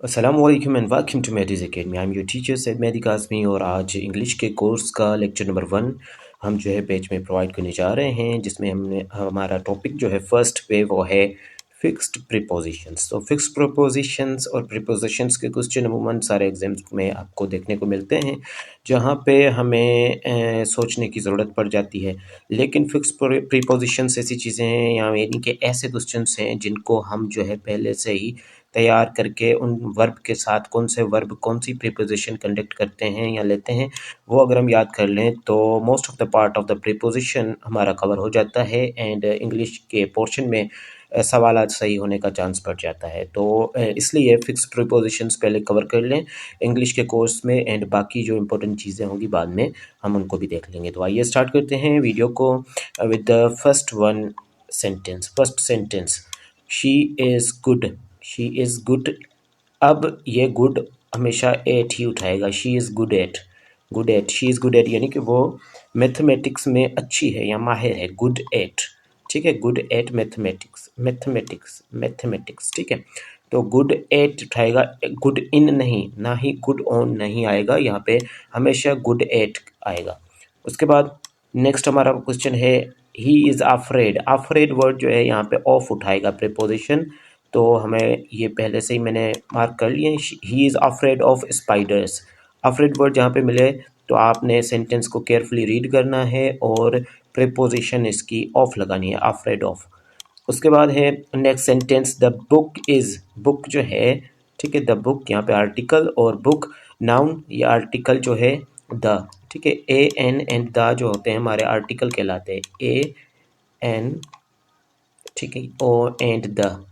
अस्सलामुअलैकुम and welcome to Medis academy. I am your teacher Syed Mehdi Kazmi और आज इंग्लिश के कोर्स का लेक्चर नंबर 1 हम जो है पेज में प्रोवाइड करने जा रहे हैं, जिसमें हमने हमारा टॉपिक जो है फर्स्ट पे वो है फिक्स्ड प्रीपोजिशंस। तो फिक्स्ड प्रीपोजिशंस और प्रीपोजिशंस के क्वेश्चन अमूमन सारे एग्जाम्स में आपको देखने को मिलते हैं, जहाँ पे हमें सोचने की ज़रूरत पड़ जाती है। लेकिन फिक्स्ड प्रीपोजिशंस ऐसी चीज़ें हैं यानी कि ऐसे क्वेश्चंस हैं जिनको हम जो है पहले से ही तैयार करके उन वर्ब के साथ कौन से वर्ब कौन सी प्रीपोजिशन कंडक्ट करते हैं या लेते हैं, वो अगर हम याद कर लें तो most of the part of the preposition हमारा कवर हो जाता है एंड इंग्लिश के पोर्शन में सवाल सही होने का चांस बढ़ जाता है। तो इसलिए फिक्स प्रीपोजिशंस पहले कवर कर लें इंग्लिश के कोर्स में एंड बाकी जो इंपॉर्टेंट चीज़ें होंगी बाद में हम उनको भी देख लेंगे। तो आइए स्टार्ट करते हैं वीडियो को with the first sentence, she is good. She is good. अब ये गुड हमेशा एट ही उठाएगा। She is good at she is good at यानी कि वो मैथमेटिक्स में अच्छी है या माहिर है। गुड एट, ठीक है, गुड एट मैथमेटिक्स, ठीक है। तो गुड एट उठाएगा, गुड इन नहीं, ना ही गुड ऑन नहीं आएगा यहाँ पे, हमेशा गुड एट आएगा। उसके बाद नेक्स्ट हमारा क्वेश्चन है he is afraid. Afraid word जो है यहाँ पे ऑफ उठाएगा प्रीपोजिशन, तो हमें ये पहले से ही मैंने मार्क कर लिए। He is afraid of spiders. Afraid word जहाँ पे मिले तो आपने सेंटेंस को केयरफुली रीड करना है और प्रीपोजिशन इसकी ऑफ लगानी है, अफ्रेड ऑफ। उसके बाद है next sentence, the book is. Book जो है, ठीक है, द बुक यहाँ पे आर्टिकल और बुक नाउन, ये आर्टिकल जो है द, ठीक है। ए एन एंड द जो होते हैं हमारे आर्टिकल कहलाते हैं, ए एन, ठीक है, ओ एंड द,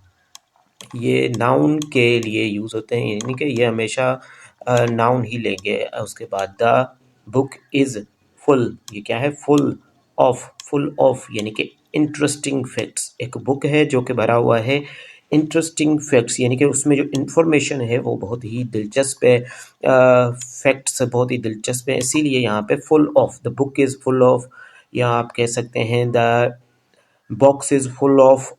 ये नाउन के लिए यूज़ होते हैं, यानी कि ये हमेशा नाउन ही लेंगे। उसके बाद द बुक इज़ फुल, ये क्या है, फुल ऑफ यानी कि इंटरेस्टिंग फैक्ट्स। एक बुक है जो कि भरा हुआ है इंटरेस्टिंग फैक्ट्स, यानी कि उसमें जो इंफॉर्मेशन है वो बहुत ही दिलचस्प है, फैक्ट्स बहुत ही दिलचस्प है, इसीलिए यहाँ पे full of, the book is full of, या आप कह सकते हैं the box is full of,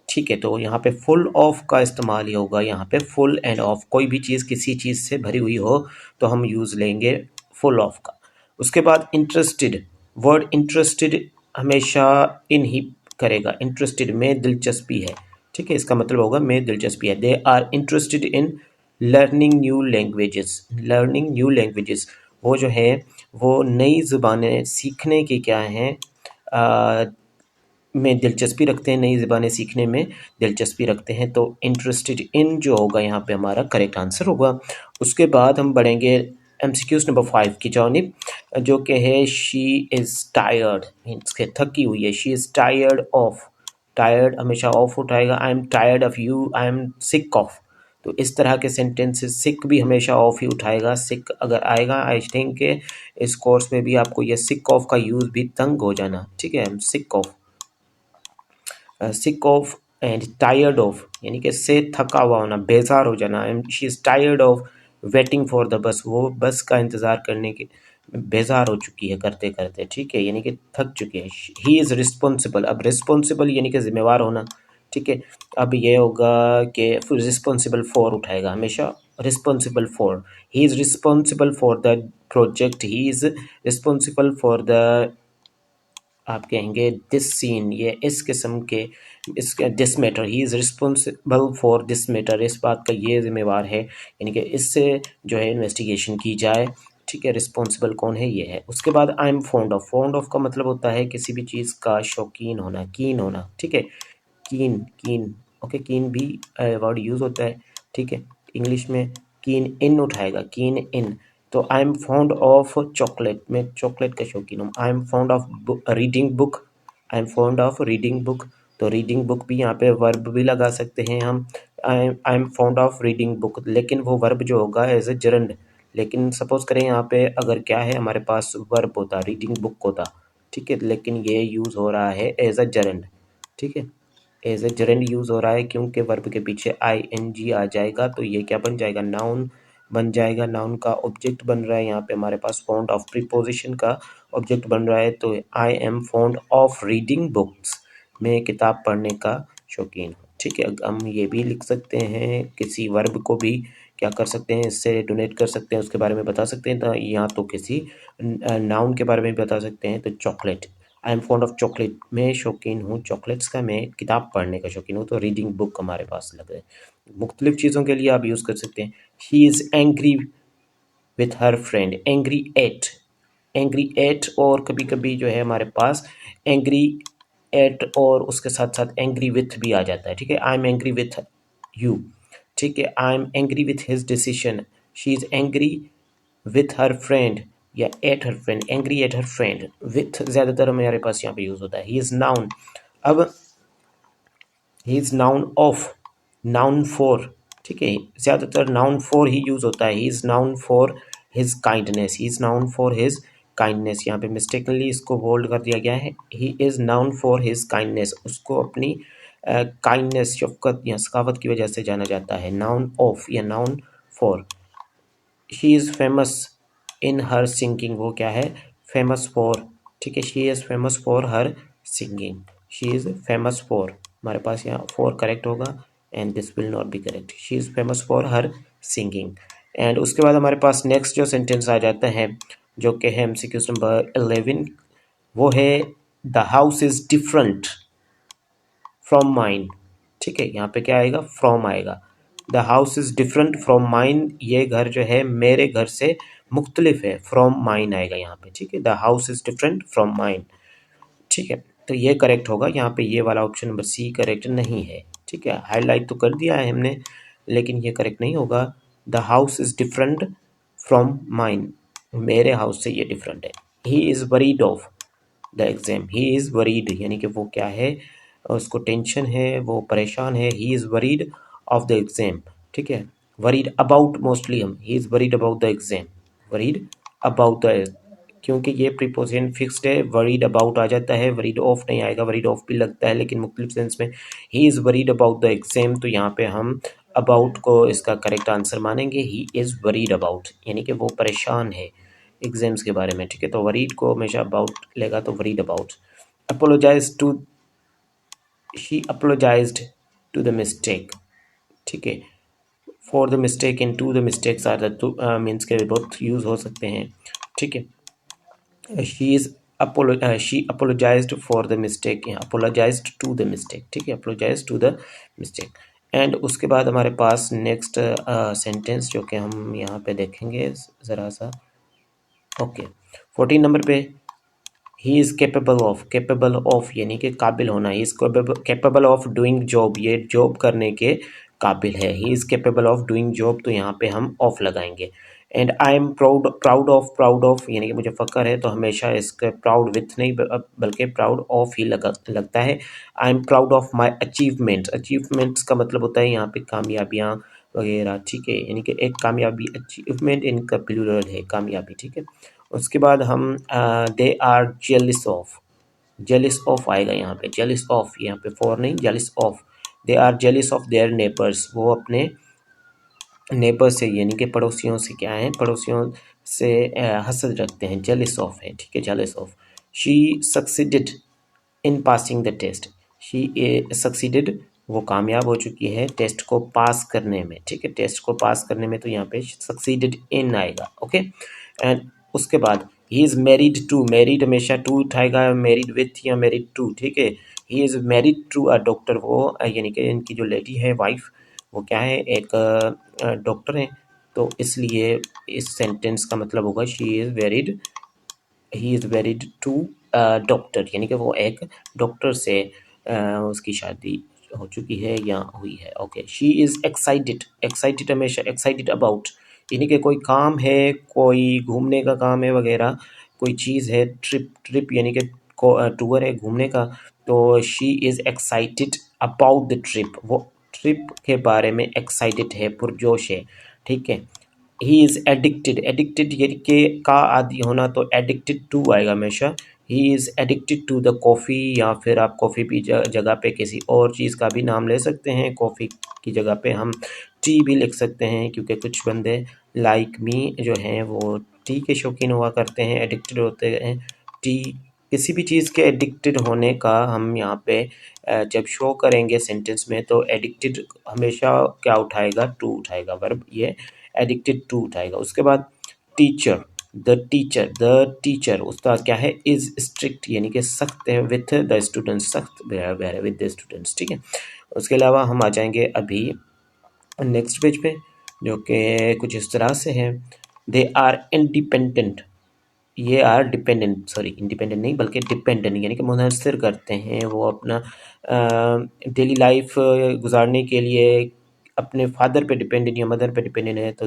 ठीक है। तो यहाँ पे फुल ऑफ का इस्तेमाल ही होगा, यहाँ पे फुल एंड ऑफ, कोई भी चीज़ किसी चीज़ से भरी हुई हो तो हम यूज़ लेंगे फुल ऑफ का। उसके बाद इंटरेस्टेड, वर्ड इंटरेस्टेड हमेशा इन ही करेगा, इंटरेस्टेड में दिलचस्पी है, ठीक है, इसका मतलब होगा में दिलचस्पी है। They are interested in learning new languages, वो जो है वो नई ज़ुबानें सीखने की क्या हैं, में दिलचस्पी रखते हैं, नई ज़बानें सीखने में दिलचस्पी रखते हैं। तो इंटरेस्टेड इन जो होगा यहाँ पे हमारा करेक्ट आंसर होगा। उसके बाद हम बढ़ेंगे MCQs नंबर 5 की जानिब, जो कि है शी इज़ टायर्ड, मीन्स के थकी हुई है। She is tired of, tired हमेशा ऑफ उठाएगा। I am tired of you, I am sick of, तो इस तरह के सेंटेंसेस, सिक भी हमेशा ऑफ ही उठाएगा। सिक अगर आएगा, आई थिंक इस कोर्स में भी आपको ये सिक ऑफ का यूज़ भी तंग हो जाना, ठीक है, sick of, sick of and tired of यानी कि से थका हुआ होना, बेजार हो जाना। And she is tired of waiting for the bus, वो बस का इंतज़ार करने के बेजार हो चुकी है करते करते, ठीक है, यानी कि थक चुकी है। ही इज़ रिस्पॉन्सिबल, अब रिस्पॉन्सिबल यानी कि जिम्मेवार होना, ठीक है। अब ये होगा कि रिस्पॉन्सिबल फॉर उठाएगा हमेशा, responsible for, he is responsible for the project, he is responsible for the, आप कहेंगे दिस सीन, ये इस किस्म के, इसके this matter, he is responsible for this matter, इस बात का ये जिम्मेवार है, यानी कि इससे जो है इन्वेस्टिगेशन की जाए, ठीक है। रिस्पॉन्सिबल कौन है, ये है। उसके बाद आई एम फॉन्ड ऑफ का मतलब होता है किसी भी चीज़ का शौकीन होना, कीन होना, ठीक है, कीन, ओके, कीन भी वर्ड यूज़ होता है, ठीक है। इंग्लिश में कीन इन उठाएगा, कीन इन। तो I M found of chocolate, मैं चॉकलेट का शौकीन हूँ। I am found of reading book, I am found of reading book, तो रीडिंग बुक भी यहाँ पे वर्ब भी लगा सकते हैं हम। I am found of reading book, लेकिन वो वर्ब जो होगा एज ए जरंड, लेकिन सपोज करें यहाँ पे अगर क्या है हमारे पास वर्ब होता, रीडिंग बुक होता, ठीक है, लेकिन ये यूज़ हो रहा है एज अ जरंड, ठीक है, एज ए जरंड यूज़ हो रहा है क्योंकि वर्ब के पीछे ING आ जाएगा, तो ये क्या बन जाएगा, नाउन बन जाएगा। नाउन का ऑब्जेक्ट बन रहा है यहाँ पे हमारे पास, फाउंड ऑफ प्रीपोजिशन का ऑब्जेक्ट बन रहा है। तो I M found of reading books, मैं किताब पढ़ने का शौकीन हूँ। ठीक है, हम ये भी लिख सकते हैं, किसी वर्ब को भी क्या कर सकते हैं, इससे डोनेट कर सकते हैं, उसके बारे में बता सकते हैं, तो या तो किसी नाउन के बारे में भी बता सकते हैं। तो chocolate, I am fond of chocolate, मैं शौकीन हूँ चॉकलेट्स का, मैं किताब पढ़ने का शौकीन हूँ, तो रीडिंग बुक हमारे पास लग है। मुख्तलिफ चीज़ों के लिए आप यूज़ कर सकते हैं। He is angry with her friend, angry eight, angry at, और कभी कभी जो है हमारे पास एंग्री एट और उसके साथ साथ एंग्री विथ भी आ जाता है। ठीक है, I am angry with you, ठीक है, I am angry with his decision, she is angry with her friend या at her friend, angry at her friend. With ज़्यादातर हमारे पास यहाँ पे यूज़ होता है। ही इज़ नाउन, अब he is noun of, noun for, ठीक है, ज़्यादातर नाउन फॉर ही यूज़ होता है। He is known for his kindness, he is known for his kindness, यहाँ पे मिस्टेकनली इसको बोल्ड कर दिया गया है। He is known for his kindness, उसको अपनी काइंडनेस, शफकत या सखावत की वजह से जाना जाता है। नाउन ऑफ या noun for. She is famous in her singing, वो क्या है, फेमस फॉर, ठीक है, she is famous for her singing, she is famous for, हमारे पास यहाँ फॉर करेक्ट होगा and this will not be correct. She is famous for her singing. And उसके बाद हमारे पास नेक्स्ट जो सेंटेंस आ जाता है, जो कि है एमसीक्यू नंबर 11, वो है the house is different from mine, ठीक है, यहाँ पे क्या आएगा, फ्रॉम आएगा। The house is different from mine, ये घर जो है मेरे घर से मुख्तलिफ है, फ्रॉम माइन आएगा यहाँ पे, ठीक है, the house is different from mine, ठीक है, तो ये करेक्ट होगा। यहाँ पे ये वाला ऑप्शन नंबर सी करेक्ट नहीं है, ठीक है, हाईलाइट तो कर दिया है हमने, लेकिन ये करेक्ट नहीं होगा। The house is different from mine, मेरे हाउस से ये डिफरेंट है। He is worried of the exam, he is worried यानी कि वो क्या है, उसको टेंशन है, वो परेशान है। He is worried of the exam, ठीक है, वरीड अबाउट, मोस्टली हम he is worried about the exam, worried about the, क्योंकि ये प्रीपोजिशन फिक्स्ड है, वरीड अबाउट आ जाता है, वरीड ऑफ नहीं आएगा, वरीड ऑफ भी लगता है लेकिन मुख्तलिफ सेंस में। He is worried about the exam, तो यहाँ पे हम अबाउट को इसका करेक्ट आंसर मानेंगे। ही इज़ वरीड अबाउट यानी कि वो परेशान है एग्जाम्स के बारे में, ठीक है, तो वरीड को हमेशा अबाउट लेगा, तो worried about. Apologise to, she apologised to the mistake, ठीक है, for the mistake and to the mistakes are the means के बहुत यूज़ हो सकते हैं, ठीक है। She apologised for the mistake, apologised to the mistake, ठीक है, apologise to the mistake. And उसके बाद हमारे पास नेक्स्ट सेंटेंस जो कि हम यहाँ पे देखेंगे ज़रा सा, ओके, 14 नंबर पे, ही इज़ केपेबल ऑफ यानी कि काबिल होना, he is capable of doing job, ये जॉब करने के काबिल है। He is capable of doing job, तो यहाँ पे हम ऑफ लगाएंगे। And I am proud of यानी कि मुझे फ़ख्र है, तो हमेशा इसके प्राउड विथ नहीं बल्कि प्राउड ऑफ ही लगता है। I am proud of my achievements, achievements का मतलब होता है यहाँ पे कामयाबियाँ वगैरह, ठीक है, यानी कि एक कामयाबी, अचीवमेंट इनका प्लूरल है, कामयाबी, ठीक है। उसके बाद हम दे आर जेलिस ऑफ आएगा यहाँ पे, जेलिस ऑफ, यहाँ पे फॉर नहीं, jealous of, they are jealous of their neighbours, वो अपने नेबर से यानी कि पड़ोसियों से क्या है, पड़ोसियों से हसद रखते हैं, जेलिस ऑफ है, ठीक है, jealous of. She succeeded in passing the test, she succeeded, वो कामयाब हो चुकी है टेस्ट को पास करने में, ठीक है, टेस्ट को पास करने में, तो यहाँ पे सक्सीडेड इन आएगा, ओके। एंड उसके बाद he is married to, married हमेशा टू उठाएगा, मैरिड विथ या मैरिड टू, ठीक है। He is married to a doctor, वो यानी कि इनकी जो लेडी है वाइफ, वो क्या है, एक डॉक्टर है, तो इसलिए इस सेंटेंस का मतलब होगा she is worried, he is worried to doctor, यानी कि वो एक डॉक्टर से उसकी शादी हो चुकी है या हुई है, okay. She is excited, excited हमेशा एक्साइटेड अबाउट, यानी कि कोई काम है, कोई घूमने का काम है वगैरह, कोई चीज़ है, ट्रिप यानी कि टूर है घूमने का, तो she is excited about the trip, वो ट्रिप के बारे में एक्साइटेड है, पुरजोश है, ठीक है। ही इज़ एडिक्टेड, एडिक्टेड यानी कि का आदि होना, तो एडिक्टेड टू आएगा हमेशा। He is addicted to the coffee, या फिर आप कॉफ़ी की जगह पे किसी और चीज़ का भी नाम ले सकते हैं, कॉफ़ी की जगह पे हम टी भी लिख सकते हैं, क्योंकि कुछ बंदे लाइक मी जो हैं वो टी के शौकीन हुआ करते हैं, एडिक्टेड होते हैं टी किसी भी चीज़ के एडिक्टेड होने का हम यहाँ पे जब शो करेंगे सेंटेंस में, तो एडिक्टेड हमेशा क्या उठाएगा, टू उठाएगा, वर्ब ये एडिक्टेड टू उठाएगा। उसके बाद टीचर, द टीचर उसका क्या है, इज स्ट्रिक्ट यानी कि सख्त है, विथ द स्टूडेंट्स, सख्त व्यवहार है विद द स्टूडेंट्स, ठीक है। उसके अलावा हम आ जाएंगे अभी नेक्स्ट पेज पे, जो कि कुछ इस तरह से है। दे आर इंडिपेंडेंट, ये आर डिपेंडेंट, सॉरी इंडिपेंडेंट नहीं बल्कि डिपेंडेंट, यानी कि मुनहसर करते हैं वो अपना डेली लाइफ गुजारने के लिए अपने फादर पे डिपेंडेंट या मदर पे डिपेंडेंट है, तो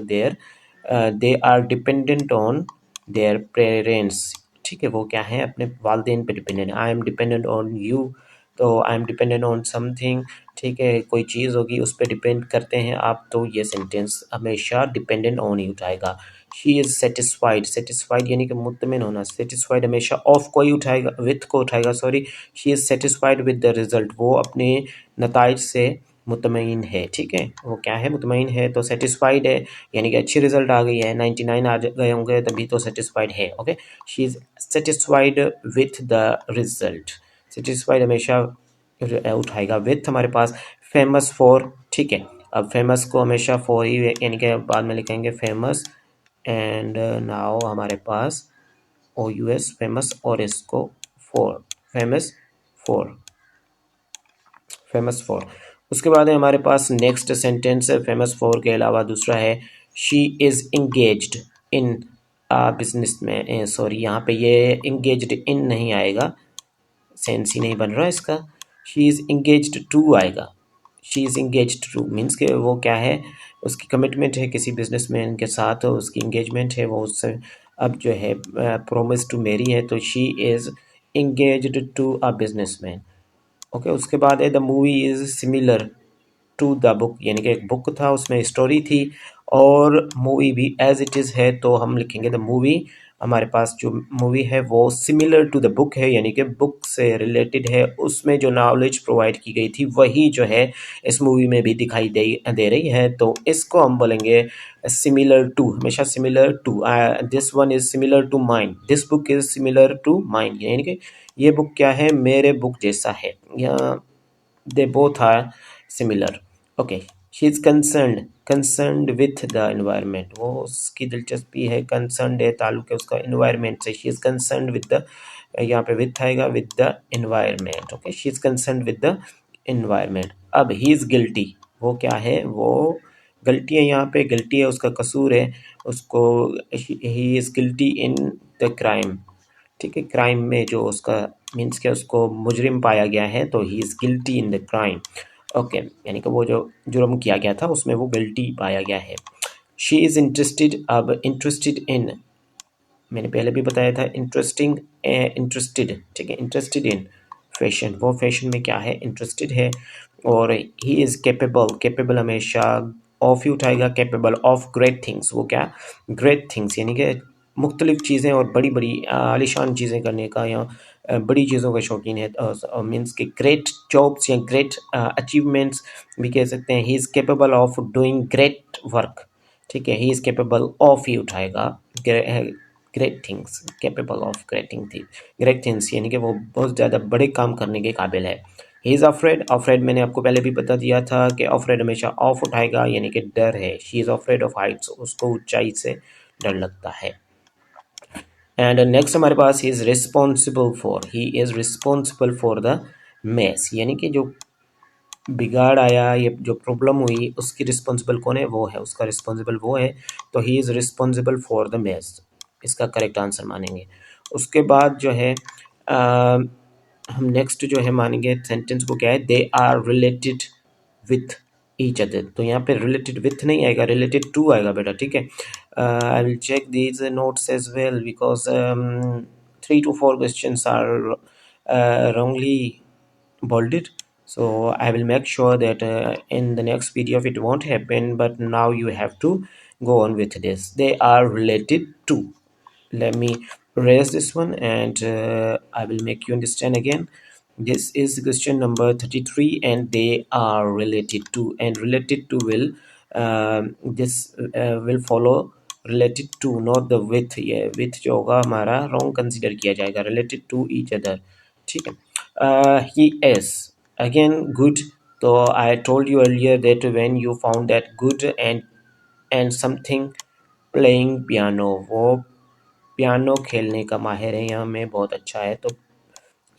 they are dependent on their parents, ठीक है। वो क्या है, अपने वालदेन पे डिपेंडेंट है। I am dependent on you, तो I am dependent on something, ठीक है, कोई चीज़ होगी उस पर डिपेंड करते हैं आप, तो ये सेंटेंस हमेशा डिपेंडेंट ऑन ही उठाएगा। शी इज़ सेटिस्फाइड, सेटिस्फाइड यानी कि मुतमिन होना, सेटिस्फाइड हमेशा ऑफ को ही उठाएगा, विथ को उठाएगा, sorry. She is satisfied with the result, वो अपने नताइज से मुतमईन है, ठीक है। वो क्या है, मुतमईन है, तो सेटिस्फाइड है यानी कि अच्छी रिजल्ट आ गई है, 99 आ गए होंगे तभी तो सेटिस्फाइड है, okay. She is satisfied with the result, satisfied हमेशा उठाएगा। विथ हमारे पास फेमस फॉर, ठीक है। अब फेमस को हमेशा फॉर ही यानी कि बाद में लिखेंगे फेमस, एंड नाउ हमारे पास ओ यू एस फेमस, और इसको for, famous for, famous for. उसके बाद है हमारे पास नेक्स्ट सेंटेंस फेमस फॉर के अलावा दूसरा है, she is engaged in business में, सॉरी यहाँ पे ये इंगेज्ड इन नहीं आएगा, सेंस ही नहीं बन रहा इसका, शी इज़ इंगेज्ड टू आएगा। She is engaged two means के वो क्या है, उसकी कमिटमेंट है किसी बिजनेसमैन के साथ, उसकी इंगेजमेंट है, वो उससे अब जो है प्रोमिस टू मैरी है, तो she is engaged to a businessman, okay. उसके बाद है the movie is similar to the book, यानी कि एक बुक था उसमें स्टोरी थी, और मूवी भी एज इट इज़ है, तो हम लिखेंगे द मूवी, हमारे पास जो मूवी है वो सिमिलर टू द बुक है, यानी कि बुक से रिलेटेड है, उसमें जो नॉलेज प्रोवाइड की गई थी वही जो है इस मूवी में भी दिखाई दे रही है, तो इसको हम बोलेंगे सिमिलर टू, हमेशा similar to. This one is similar to mind, this book is similar to mind, यानी कि ये बुक क्या है, मेरे बुक जैसा है, या they both are similar, okay। she is concerned with the environment, वो उसकी दिलचस्पी है, concerned है, ताल्लुक है उसका environment से, she is concerned with the, यहाँ पे with आएगा, with the environment, okay। she is concerned with the environment। अब he is guilty, वो क्या है, वो गलती है, यहाँ पे गलती है, उसका कसूर है, उसको he is guilty in the crime, ठीक है, क्राइम में जो उसका मीन्स के उसको मुजरिम पाया गया है, तो he is guilty in the crime, okay, यानी कि वो जो जुर्म किया गया था उसमें वो गिल्टी पाया गया है। शी इज़ इंटरेस्टेड, अब इंटरेस्टेड इन मैंने पहले भी बताया था, इंटरेस्टिंग, इंटरेस्टेड, ठीक है, इंटरेस्टेड इन फैशन, वो फैशन में क्या है, इंटरेस्टेड है। और ही इज़ कैपेबल, कैपेबल हमेशा ऑफ ही उठाएगा, कैपेबल ऑफ ग्रेट थिंग्स, वो क्या, ग्रेट थिंग्स यानी कि मुख्तलिफ चीज़ें और बड़ी बड़ी आलिशान चीज़ें करने का, या बड़ी चीज़ों का शौकीन है, मीन्स के ग्रेट जॉब्स या ग्रेट अचीवमेंट्स भी कह सकते हैं। He is capable of doing great work, ठीक है, ही इज़ कैपेबल ऑफ ही उठाएगा, great things, capable of great things यानी कि वो बहुत ज़्यादा बड़े काम करने के काबिल है। ही इज़ अफ्रेड, अफ्रेड मैंने आपको पहले भी बता दिया था कि अफ्रेड हमेशा ऑफ उठाएगा यानी कि डर है। She is afraid of heights, उसको ऊंचाई से डर लगता है। एंड नेक्स्ट हमारे पास ही is responsible for, he is responsible for the mess, यानी कि जो बिगाड़ आया, ये जो प्रॉब्लम हुई उसकी रिस्पॉन्सिबल कौन है, वो है, उसका रिस्पॉन्सिबल वो है, तो ही is responsible for the mess, इसका करेक्ट आंसर मानेंगे। उसके बाद जो है हम नेक्स्ट जो है मानेंगे सेंटेंस को क्या है, they are related with each other, तो यहाँ पे रिलेटेड विथ नहीं आएगा, रिलेटेड टू आएगा बेटा, ठीक है। I will check these notes as well because 3 to 4 questions are wrongly bolded, so I will make sure that in the next video it won't happen, but now you have to go on with this. They are related to, let me erase this one, and I will make you understand again. This is question number 33, and they are related to, and related to will this will follow related to, not the with, ये with जो होगा हमारा wrong consider किया जाएगा, related to each other, ठीक है। He is again good, तो I told you earlier that when you found that good and something playing piano, वो पियानो खेलने का माहिर है, यहाँ में बहुत अच्छा है, तो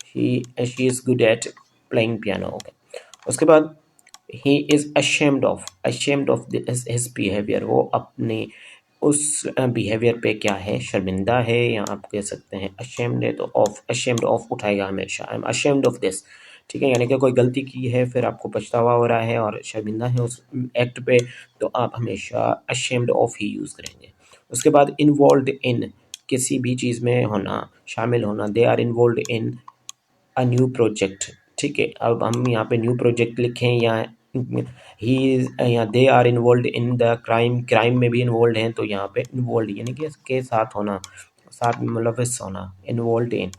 she is good at playing piano, okay. उसके बाद he is ashamed of his behavior, वो अपने उस बिहेवियर पे क्या है, शर्मिंदा है, या आप कह सकते हैं ashamed है तो ऑफ, ashamed ऑफ उठाएगा हमेशा, I am ashamed of this, ठीक है, यानी कि कोई गलती की है फिर आपको पछतावा हो रहा है और शर्मिंदा है उस एक्ट पे, तो आप हमेशा ashamed of ही यूज़ करेंगे। उसके बाद involved in, किसी भी चीज़ में होना, शामिल होना, they are involve in a new project, ठीक है, अब हम यहाँ पे न्यू प्रोजेक्ट लिखें या ही या they are involve in the crime, crime में भी इन्वॉल्व हैं, तो यहाँ पे इन्वॉल्व यानी कि इसके साथ होना, साथ में मुलविस होना, इन्वॉल्व इन।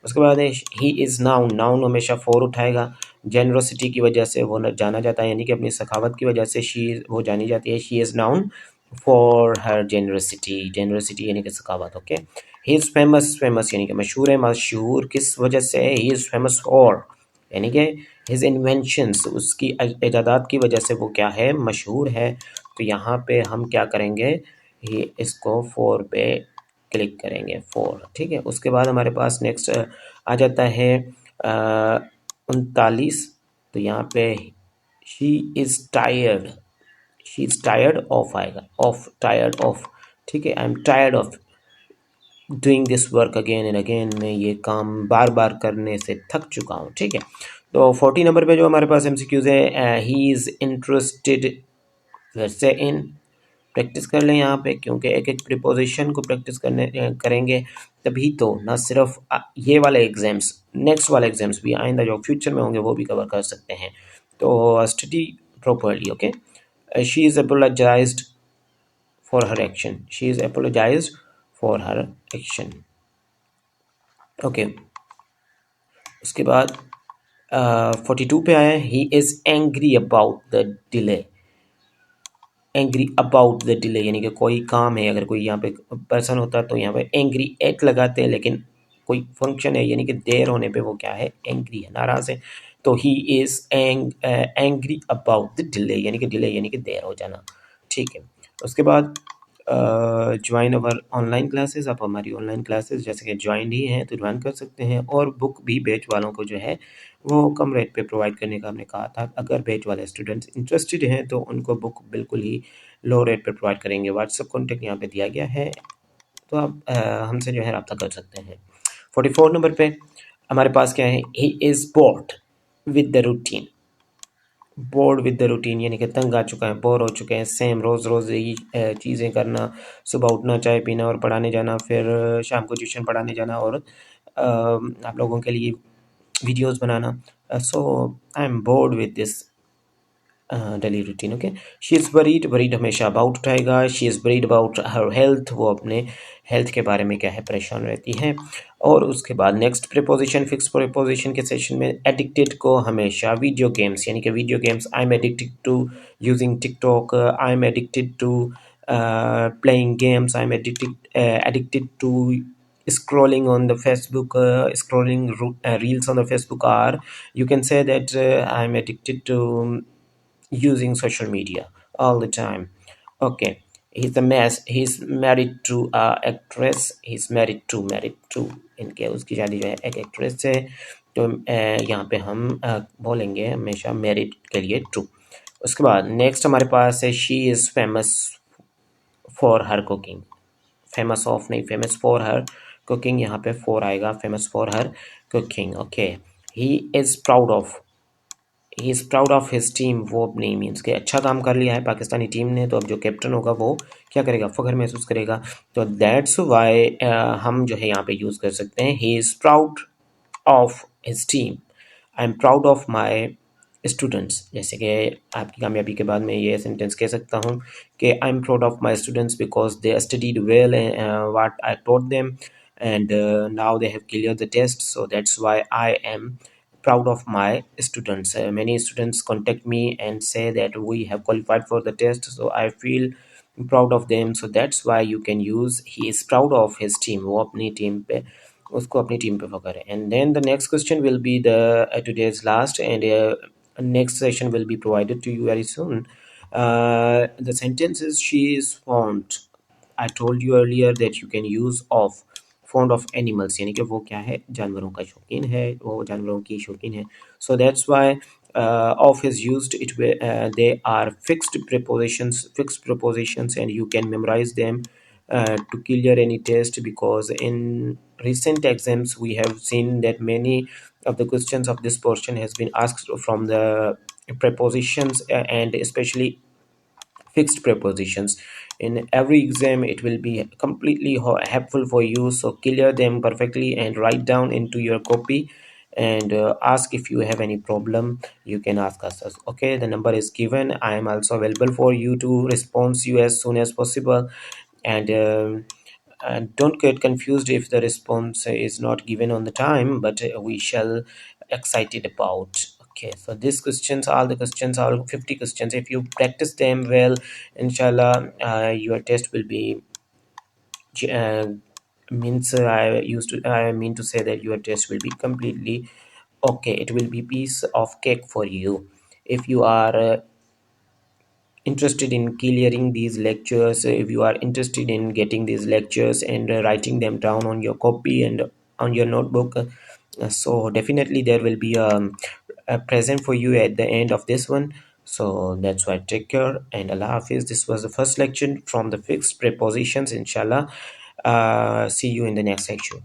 उसके बाद है ही इज़ नाउन, नाउन हमेशा फोर उठाएगा, जेनरोसिटी की वजह से वो जाना जाता है, यानी कि अपनी सखावत की वजह से शी वो जानी जाती है, she is known for her generosity, generosity यानी कि सखावत, okay. He is famous, famous यानी कि मशहूर है, मशहूर किस वजह से है, ही इज़ फेमस फॉर यानी कि हिज इन्वेंशंस, उसकी इजादात की वजह से वो क्या है, मशहूर है, तो यहाँ पे हम क्या करेंगे, ये इसको फोर पे क्लिक करेंगे, फोर, ठीक है। उसके बाद हमारे पास नेक्स्ट आ जाता है 39, तो यहाँ पे she is tired, she is tired of आएगा, ऑफ, टायर्ड ऑफ, ठीक है, I am tired of doing this work again and again, मैं ये काम बार बार करने से थक चुका हूँ, ठीक है। तो 40 नंबर पे जो हमारे पास एमसीक्यूज है, ही इज़ इंटरेस्टेड, फिर से इन, प्रैक्टिस कर लें यहाँ पे, क्योंकि एक एक प्रिपोजिशन को प्रैक्टिस करने करेंगे तभी तो ना सिर्फ ये वाले एग्जाम्स, नेक्स्ट वाले एग्जाम्स भी आइंदा जो फ्यूचर में होंगे वो भी कवर कर सकते हैं, तो study properly, okay. She is apologised for her action, she is apologised for her action, okay. उसके बाद 42 पे आया, he is angry about the delay, angry about the delay यानी कि कोई काम है, अगर कोई यहाँ पे पर्सन होता तो यहाँ पे एंग्री एट लगाते हैं, लेकिन कोई फंक्शन है यानी कि देर होने पे वो क्या है, एंग्री है, नाराज़ है, तो he is angry about the delay यानी कि डिले यानी कि देर हो जाना, ठीक है। उसके बाद ज्वाइन अवर ऑनलाइन क्लासेस, आप हमारी ऑनलाइन क्लासेस जैसे कि ज्वाइन ही हैं तो ज्वाइन कर सकते हैं, और बुक भी बैच वालों को जो है वो कम रेट पे प्रोवाइड करने का हमने कहा था, अगर बैच वाले स्टूडेंट्स इंटरेस्टेड हैं तो उनको बुक बिल्कुल ही लो रेट पे प्रोवाइड करेंगे। व्हाट्सअप कॉन्टेक्ट यहाँ पे दिया गया है, तो आप हमसे जो है रब्ता कर सकते हैं। 44 नंबर पे हमारे पास क्या है, he is board with the routine, board with the routine यानी कि तंग आ चुका है, बोर हो चुके हैं, सेम रोज़ रोज़ यही चीज़ें करना, सुबह उठना, चाय पीना और पढ़ाने जाना, फिर शाम को ट्यूशन पढ़ाने जाना, और आप लोगों के लिए videos banana, so I am board with this daily routine, okay. She is worried, worried हमेशा अबाउट उठाएगा, she is worried about her health, वो अपने हेल्थ के बारे में क्या है, परेशान रहती है। और उसके बाद नेक्स्ट प्रीपोजिशन, फिक्स प्रीपोजिशन के सेशन में एडिक्टेड को हमेशा वीडियो गेम्स यानी कि video games, I am addicted to using TikTok, I am addicted to playing games, I'm addicted to scrolling on the Facebook, scrolling reels on the Facebook, or you can say that I'm addicted to using social media all the time, okay। He's a mess, he's married to a actress, he's married to इनके उसकी शादी जो है एक actress से, तो यहाँ पे हम बोलेंगे हमेशा मैरिड के लिए ट्रू। उसके बाद नेक्स्ट हमारे पास है, she is famous for her cooking, famous of नहीं, फेमस फॉर हर कुकिंग, यहाँ पे फोर आएगा, famous for her cooking, okay. He is proud of, he is proud of his team, वो नहीं मीन्स कि अच्छा काम कर लिया है पाकिस्तानी टीम ने, तो अब जो कैप्टन होगा वो क्या करेगा, फ़ख्र महसूस करेगा, तो दैट्स वाई हम जो है यहाँ पे यूज़ कर सकते हैं, he is proud of his team, I am proud of my students, जैसे कि आपकी कामयाबी के बाद मैं ये सेंटेंस कह सकता हूँ कि I am proud of my students because they studied well what I taught them and now they have cleared the test, so that's why I am proud of my students. Many students contact me and say that we have qualified for the test, so I feel proud of them, so that's why you can use he is proud of his team, वो अपनी team पे उसको अपनी team पे फख्र है. And then the next question will be the today's last, and next session will be provided to you very soon. The sentence is she is fond. I told you earlier that you can use of. Fond of animals यानी कि वो क्या है, जानवरों का शौकीन है, वो जानवरों की शौकीन है. So that's why of is used. They are fixed prepositions, and you can memorize them to clear any test, because in recent exams we have seen that many of the questions of this portion has been asked from the prepositions, and especially fixed prepositions. In every exam it will be completely helpful for you, so clear them perfectly and write down into your copy, and ask if you have any problem. You can ask us. Okay, the number is given. I am also available for you to respond you as soon as possible. And don't get confused if the response is not given on the time, but we shall excited about. Okay, so these questions, all the questions, all 50 questions, if you practice them well, inshallah, your test will be uh, means I mean to say that your test will be completely okay. It will be piece of cake for you if you are interested in clearing these lectures. If you are interested in getting these lectures and writing them down on your copy and on your notebook, so definitely there will be a present for you at the end of this one. So that's why, take care and Allah Hafiz. This was the first lecture from the fixed prepositions, inshallah. See you in the next lecture.